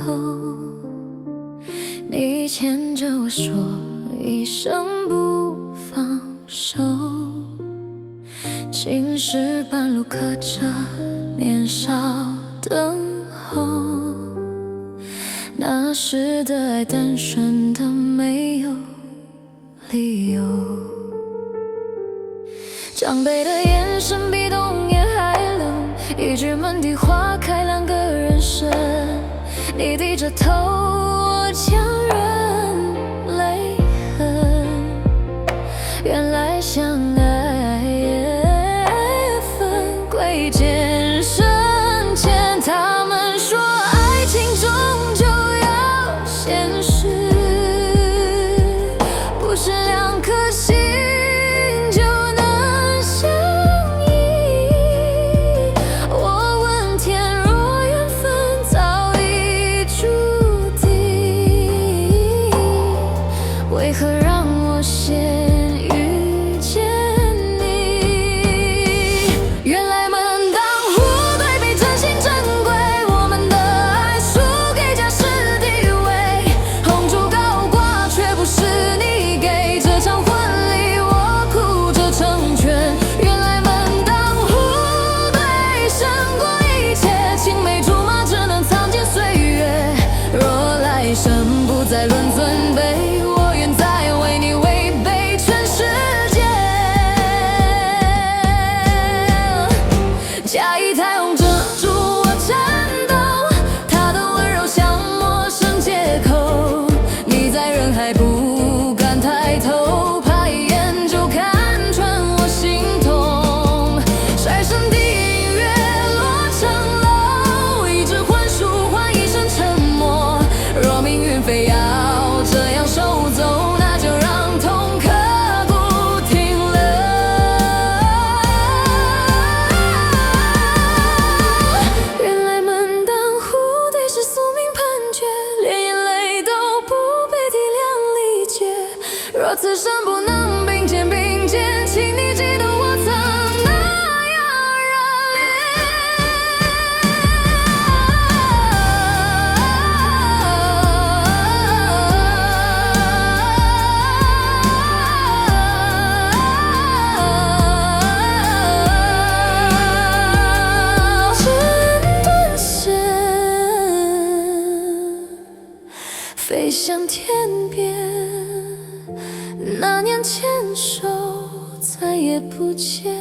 后，你牵着我说一声不放手，青石板路刻着年少等候。那时的爱单纯的没有理由，长辈的眼神比冬夜还冷，一句门第划开两个人生。你低着头，我强忍泪痕。原来相爱也分贵贱深浅，他们说爱情终究要现实，不是两颗心就能相依。我问天，若缘分早已注定，为何让我先遇见你？原来门当户对比真心珍贵，我们的爱输给家世地位，红烛高挂却不是你给，这场婚礼我哭着成全。原来门当户对胜过一切，青梅竹马只能藏进岁月，若来生不再论尊卑，我愿再为你违背全世界。假意太红遮住我颤抖，他的温柔像陌生借口，你在人海不敢抬头，怕一眼就看穿我心痛。甩身地影月落成楼，一纸婚书换一生沉默，若命运非要这样收走，那就让痛刻骨停留。原来门当户对是宿命判决，连眼泪都不被体谅理解。若此生不能并肩并肩，请你记得我曾那样热烈。剪断线，飞向天边，那年牵手再也不见。